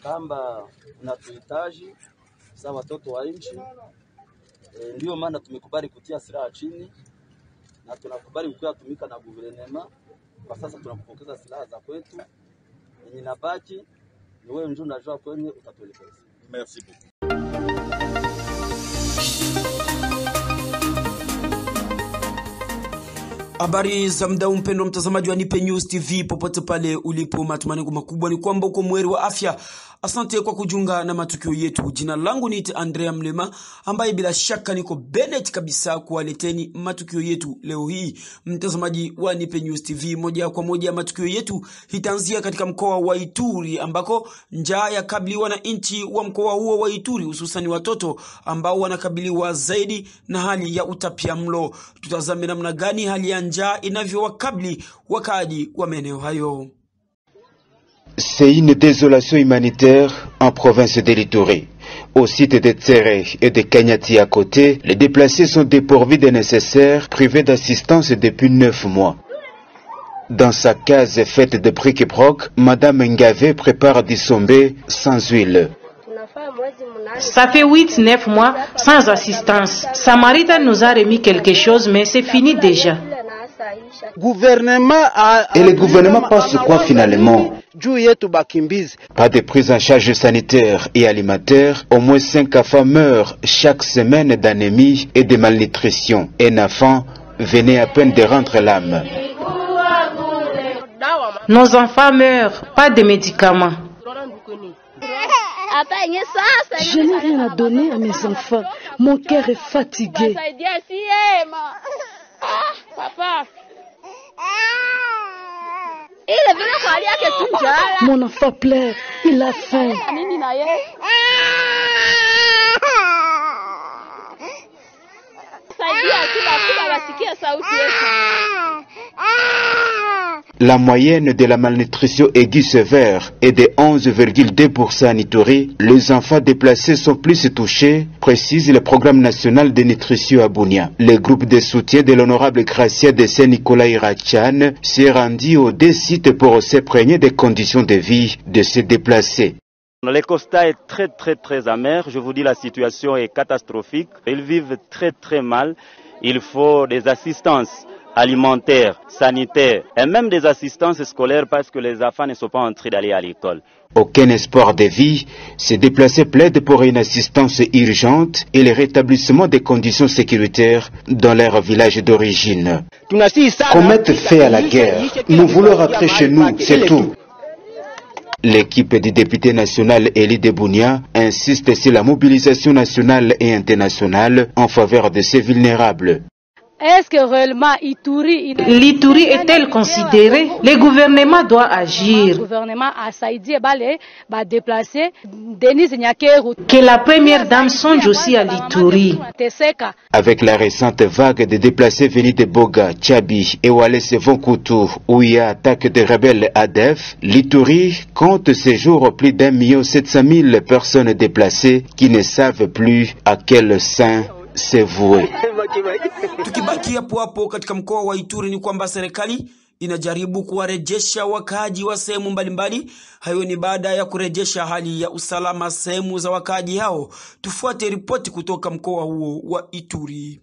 Kamba natuhitaji za watoto wa nchi, ndio maana tumekubali kutia silaha chini na tunakubali kutumika na guvernema. Kwa sasa tunapokeza silaha za kwetu, yenye nabaki ni wewe njoo unajua kwenye utatuelekeza. Merci beaucoup. Habari za mdau mpendwa mtazamaji wa Nipe News TV popote pale ulipo, matumaini makubwa ni kwamba uko mweri wa afya. Asante kwa kujiunga na matukio yetu. Jina langu ni Andrea Mlema, ambaye bila shaka niko Bennett kabisa kuwaleteni matukio yetu leo hii. Mtazamaji wa Nipe News TV, moja kwa moja matukio yetu itaanzia katika mkoa wa Ituri, ambako njaa yakabiliwa na inchi wa mkoa huo wa Ituri, hususan watoto ambao wanakabiliwa zaidi na hali ya utapiamlo. Tutazame namna gani hali ya njaa inavyowakabili wakaaji wa maeneo hayo. C'est une désolation humanitaire en province de l'Ituri. Au site de Tsere et de Kanyati à côté, les déplacés sont dépourvus des nécessaires, privés d'assistance depuis 9 mois. Dans sa case faite de briques et broc, Madame Ngave prépare du sombé sans huile. Ça fait 8-9 mois sans assistance. Samaritan nous a remis quelque chose, mais c'est fini déjà. Et le gouvernement pense quoi finalement? Pas de prise en charge sanitaire et alimentaire. Au moins 5 enfants meurent chaque semaine d'anémie et de malnutrition. Un enfant venait à peine de rendre l'âme. Nos enfants meurent, pas de médicaments. Je n'ai rien à donner à mes enfants. Mon cœur est fatigué. Mon enfant pleure, il a faim. La moyenne de la malnutrition aiguë sévère est de 11,2% en Ituri. Les enfants déplacés sont plus touchés, précise le programme national de nutrition à Bunia. Le groupe de soutien de l'honorable Gracia de Saint-Nicolas Irachan s'est rendu aux 2 sites pour s'imprégner des conditions de vie de ces déplacés. Le constat est très amer. Je vous dis, la situation est catastrophique. Ils vivent très mal. Il faut des assistances alimentaires, sanitaires et même des assistances scolaires parce que les enfants ne sont pas en train d'aller à l'école. Aucun espoir de vie, ces déplacés plaident pour une assistance urgente et le rétablissement des conditions sécuritaires dans leur village d'origine. Qu'on mette fin à la guerre, nous voulons rentrer chez nous, c'est tout. L'équipe du député national Eli de Bunia insiste sur la mobilisation nationale et internationale en faveur de ces vulnérables. Est-ce que réellement L'Ituri est-elle considérée? Le gouvernement doit agir. Le gouvernement a saisi les déplacer. Que la première dame songe aussi à l'Ituri. Avec la récente vague de déplacés venus de Boga, Tchabi et Walese Vonkutu, où il y a attaque de rebelles ADF, l'Ituri compte ces jours plus d'1 700 000 personnes déplacées qui ne savent plus à quel sein se vouer. Tukibaki hapo katika mkoa wa Ituri ni kwamba serikali inajaribu kuwarejesha wakaaji wa sehemu mbalimbali. Hayo ni baada ya kurejesha hali ya usalama sehemu za wakaaji hao. Tufuate ripoti kutoka mkoa huo wa Ituri.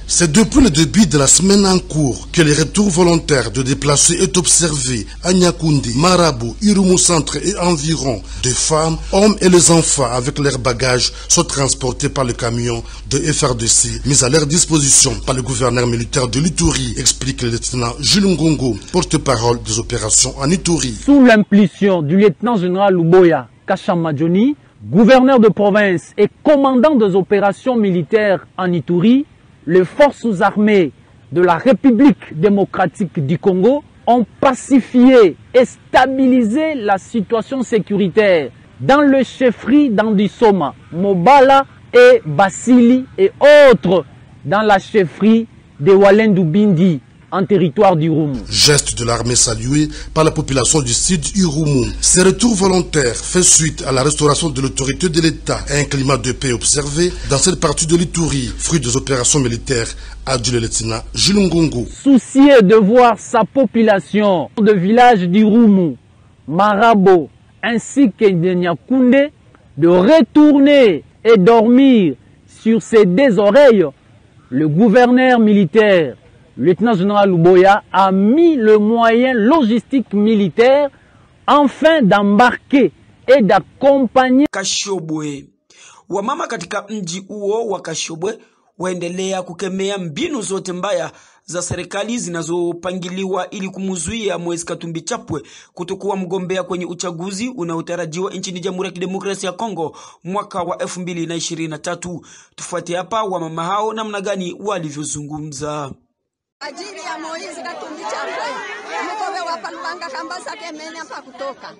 C'est depuis le début de la semaine en cours que le retour volontaire de déplacés est observé à Nyakundi, Marabout, Irumu Centre et environ. Des femmes, hommes et les enfants avec leurs bagages sont transportés par le camion de FRDC mis à leur disposition par le gouverneur militaire de l'Ituri, explique le lieutenant Jules Ngongo, porte-parole des opérations en Ituri. Sous l'impulsion du lieutenant général Luboya Kashamadjoni, gouverneur de province et commandant des opérations militaires en Ituri, les forces armées de la République démocratique du Congo ont pacifié et stabilisé la situation sécuritaire dans le chefferie d'Andissoma, Mobala et Basili et autres dans la chefferie de Walendu Bindi. en territoire d'Irumu. Geste de l'armée salué par la population du sud Irumu. Ces retours volontaires fait suite à la restauration de l'autorité de l'État et un climat de paix observé dans cette partie de l'Ituri, fruit des opérations militaires adulé Letina Jules Ngongo. Soucieux de voir sa population de village d'Irumu, Marabo ainsi que de Nyakunde de retourner et dormir sur ses deux oreilles, le gouverneur militaire, lieutenant-général Luboya, a mis le moyen logistique militaire afin d'embarquer et d'accompagner Kashobwe. Wamama katika mji huo wa Kashobwe waendelea kukemea mbinu zote mbaya za serikali zinazopangiliwa ili kumuzuia Moise Katumbi Chapwe kutokuwa mgombea kwenye uchaguzi unaotarajiwa nchini Jamhuri ya Kidemokrasia ya Kongo mwaka wa 2023. Tufuate hapa wamama hao namna gani walivyozungumza. Ajili ya Moise Katumbi Chapwe mkowe wapa Lubanga Kambasa kemenya hapa kutoka.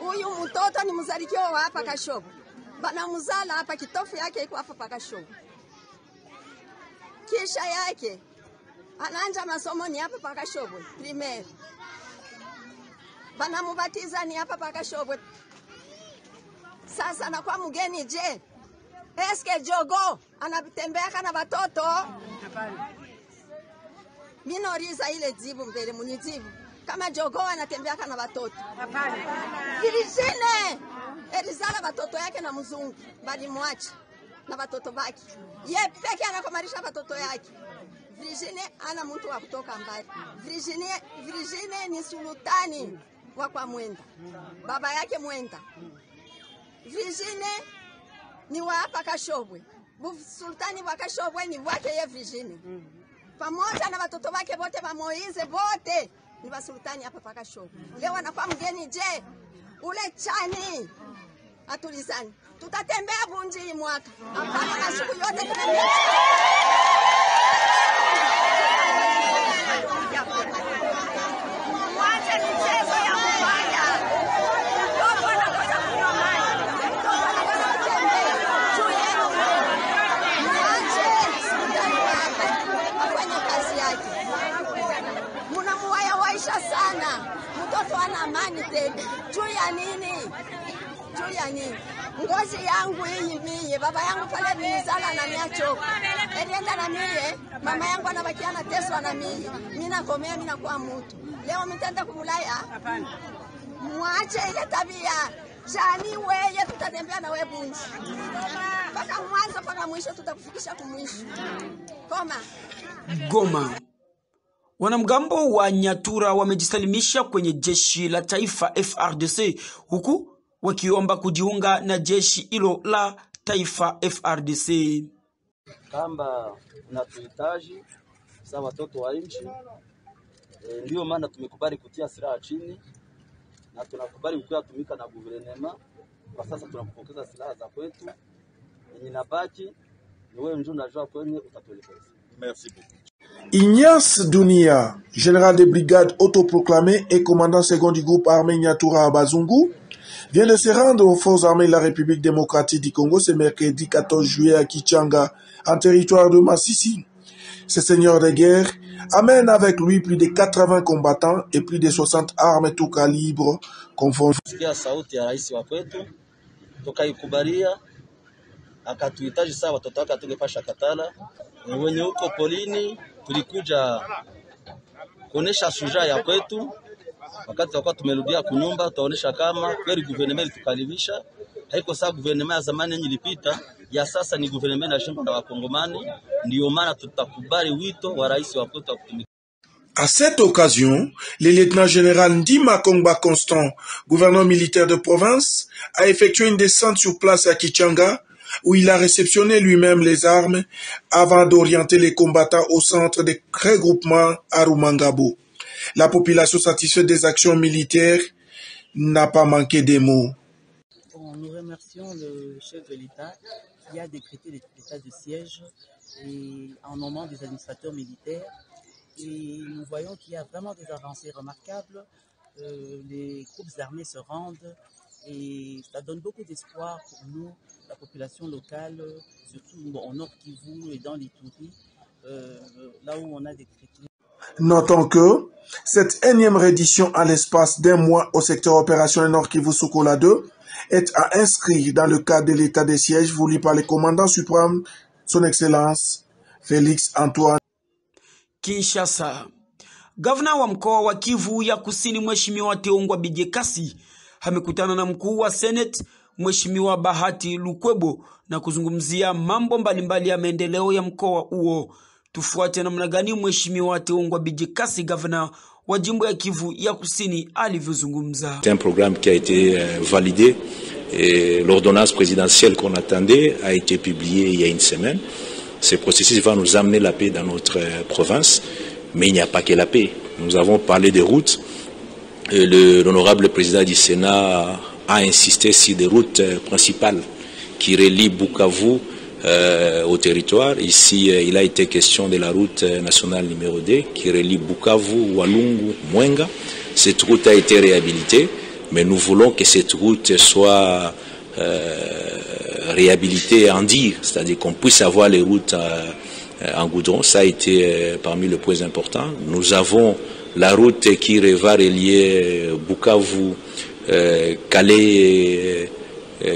Huyu mtoto ni mzalikiwa wa hapa Kashobo. Bana muzala hapa kitofu yake iko hapa pa Kashobo. Kisha yake anaanza masomo ni hapa pa Kashobo primaire. Bana mubatiza ni hapa pa Kashobo. Sasa anakuwa mgeni je? Eske jogo anatembea kana watoto? Minoriza ile jibu mbele munijibu. Kama jogo anatembea kana watoto. Hapana. Virgine elizala watoto yake na mzungu bali mwache na watoto baki. Ye peke anakomarisha watoto yake. Virgine ana mtu wa kutoka mbali. Virgine ni sultani wa kwa Mwenda. Baba yake Mwenda. Virgine ni wa hapa Kashobwe. Sultani wa Kashobwe ni wake ye Virgine. Pamoja na watoto wake wote wa Moize wote ni wa sultani hapa pa Kashobwe. Leo anakuwa mgeni je? Ule chani atulizani. Tutatembea Bunji hii mwaka. Hapana na siku yote tunaenda. Mwache michezo ya mbaya. Mtoto anakosa kunywa maji. Mtoto anakosa kutembea. Juu yenu. Mwache sultani wake afanye kazi yake. Munamuwaya waisha sana. Mtoto ana amani tena. Juu ya nini? Juu ya nini? Ngozi yangu hii mie, baba yangu pale nilizala na niacho. Elienda na mie, mama yangu anabakia na teswa na mie. Mimi nakomea, mimi nakuwa mtu. Leo mtenda kumulaya? Hapana. Mwache ile tabia. Jani wewe tutatembea na wewe Bunji. Paka mwanzo paka mwisho tutakufikisha kumwisho. Koma. Goma. Wanamgambo wa Nyatura wamejisalimisha kwenye jeshi la taifa FRDC huku wakiomba kujiunga na jeshi hilo la taifa FRDC. Kamba tunatuhitaji sa watoto wa nchi, ndio maana tumekubali kutia silaha chini na tunakubali kuwa tumika na guvernema. Kwa sasa tunakupokeza silaha za kwetu, yenye nabaki ni wewe njoo unajua kwenye utatuelekeza. Merci beaucoup. Ignace Dunia, général de brigade autoproclamé et commandant second du groupe armé Nyatura à Bazungu, vient de se rendre aux forces armées de la République démocratique du Congo ce mercredi 14 juillet à Kichanga, en territoire de Massissi. Ce seigneur de guerre amène avec lui plus de 80 combattants et plus de 60 armes tout calibre confondues. Sauti ya rais wa kwetu tukaikubalia, akatuhitaji saa watoto wake tungepasha katala. Wenye huko polini tulikuja kuonesha shujaa ya kwetu. Wakati tutakuwa tumerudia kunyumba tutaonesha kama kweli gouvernement tukaribisha. Haiko sawa gouvernement ya zamani yenye ilipita, ya sasa ni gouvernement na shamba na wakongomani. Ndio maana tutakubali wito wa rais wa kwetu kutumika. À cette occasion, le lieutenant-général Ndima Kongba Constant, gouverneur militaire de province, a effectué une descente sur place à Kichanga, où il a réceptionné lui-même les armes avant d'orienter les combattants au centre de regroupement à Rumangabo. La population satisfaite des actions militaires n'a pas manqué des mots. Bon, nous remercions le chef de l'État qui a décrété l'état de siège et en nommant des administrateurs militaires. Et nous voyons qu'il y a vraiment des avancées remarquables. Les groupes armés se rendent et ça donne beaucoup d'espoir pour nous, la population locale, surtout au Nord Kivu et dans l'Ituri, là où on a décrété. Notons que cette énième reddition à l'espace d'un mois au secteur opérationnel Nord Kivu Sokola 2 est à inscrire dans le cadre de l'état des sièges voulu par le commandant suprême, son Excellence Félix Antoine. Kinshasa. Gavana wa mkoa wa Kivu ya Kusini Mheshimiwa Teongwa Bijekasi amekutana na mkuu wa Senate Mheshimiwa Bahati Lukwebo na kuzungumzia mambo mbalimbali ya maendeleo ya mkoa huo. Tufuate namna gani Mheshimiwa Teongwa Bijekasi, gavana wa jimbo ya Kivu ya Kusini, alivyozungumza. C'est un programme qui a été validé et l'ordonnance présidentielle qu'on attendait a été publiée il y a une semaine. Ce processus va nous amener la paix dans notre province, mais il n'y a pas que la paix. Nous avons parlé des routes. L'honorable président du Sénat a insisté sur des routes principales qui relient Bukavu au territoire. Ici, il a été question de la route nationale numéro 2 qui relie Bukavu, Walungu, Mwenga. Cette route a été réhabilitée, mais nous voulons que cette route soit réhabilitée en dire, c'est-à-dire qu'on puisse avoir les routes en goudron. Ça a été parmi les points importants. Nous avons la route qui va relier Bukavu, Calais,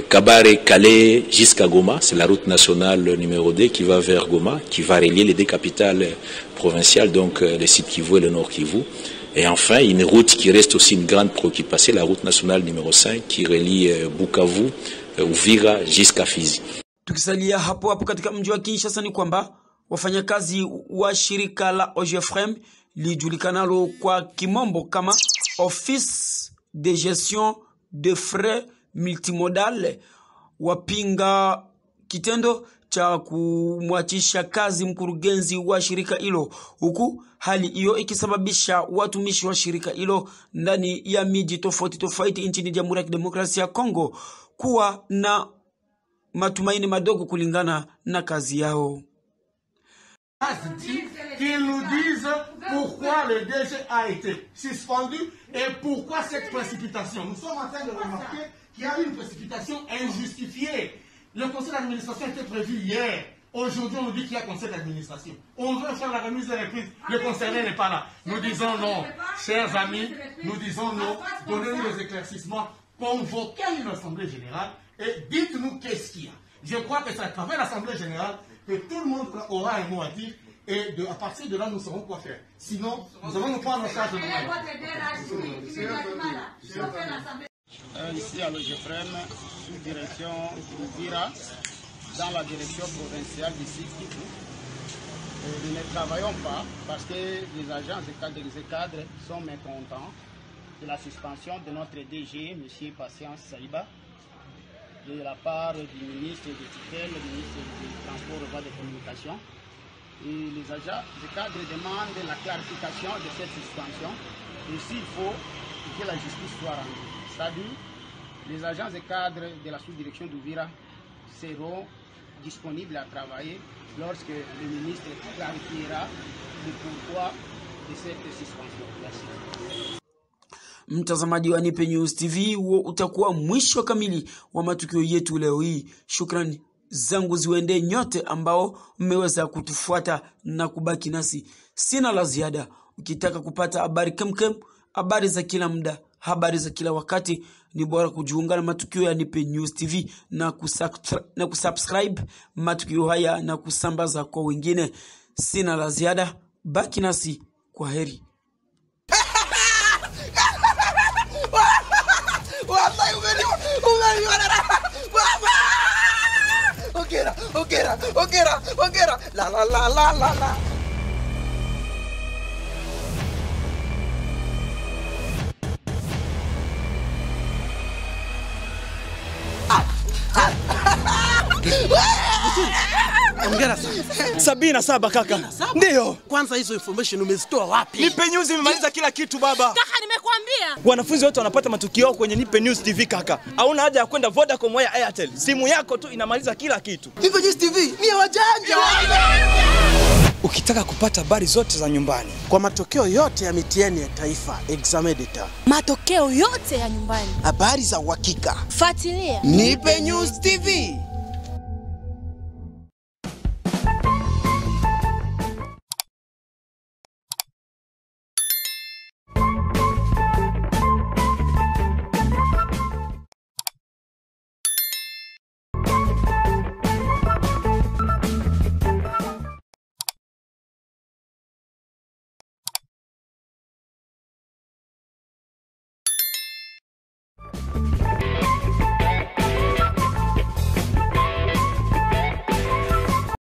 Kabare, Calais jusqu'à Goma. C'est la route nationale numéro 2 qui va vers Goma, qui va relier les deux capitales provinciales, donc le sud Kivu et le nord Kivu. Et enfin, une route qui reste aussi une grande préoccupation, la route nationale numéro 5 qui relie Bukavu, Uvira jusqu'à Fizi. Tukisalia hapo katika mji wa Kinshasa ni kwamba wafanyakazi wa shirika la OGFREM lijulikanalo kwa kimombo kama Office de Gestion de Frais Multimodal wapinga kitendo cha kumwachisha kazi mkurugenzi wa shirika hilo, huku hali hiyo ikisababisha watumishi wa shirika hilo ndani ya miji tofauti nchini Jamhuri ya Kidemokrasia ya Kongo kuwa na matumaini madogo kulingana na kazi yao. Qu'ils nous disent pourquoi le DG a été suspendu et pourquoi cette précipitation. Nous sommes en train de remarquer qu'il y a une précipitation injustifiée. Le conseil d'administration était prévu hier. Aujourd'hui, on nous dit qu'il y a conseil d'administration. On veut faire la remise des reprises. Le concerné n'est pas là. Nous disons non. Chers amis, nous disons non. Donnez-nous les éclaircissements. Convoquez une assemblée générale et dites-nous qu'est-ce qu'il y a. Je crois que c'est à travers l'assemblée générale que tout le monde aura un mot à dire et à partir de là, nous saurons quoi faire. Sinon, nous allons nous prendre en charge de nous-mêmes. Ici à l'OGFREM, sous direction d'Uvira, dans la direction provinciale du Sud Kivu. Nous ne travaillons pas parce que les agents et cadres sont mécontents de la suspension de notre DG, M. Patience Saïba, de la part du ministre de tutelle, le ministre du Transport et des Communications. Et les agents et cadres demandent la clarification de cette suspension et s'il faut que la justice soit rendue. C'est-à-dire, les agents et cadres de la sous-direction d'Uvira seront disponibles à travailler lorsque le ministre clarifiera le pourquoi de cette suspension. Merci. Mtazamaji wa Nipe News TV, huo utakuwa mwisho kamili wa matukio yetu leo hii. Shukrani zangu ziwende nyote ambao mmeweza kutufuata na kubaki nasi. Sina la ziada. Ukitaka kupata habari kemkem, habari za kila muda, habari za kila wakati, ni bora kujiunga na matukio ya Nipe News TV na kusubscribe matukio haya na kusambaza kwa wengine. Sina la ziada. Baki nasi. Kwa heri. Ongera, la. Ongera sana. 77 kaka. Ndio. Kwanza hizo information umezitoa wapi? Nipe News imemaliza kila kitu baba. Kaka nimekwambia. Wanafunzi wote wanapata matukio kwenye Nipe News TV kaka. Hauna haja ya kwenda Vodacom au Airtel. Simu yako tu inamaliza kila kitu. Nipe News TV ni wajanja. Ukitaka kupata habari zote za nyumbani, kwa matokeo yote ya mitihani ya taifa, examen d'etat, matokeo yote ya nyumbani, habari za uhakika, fuatilia Nipe News TV.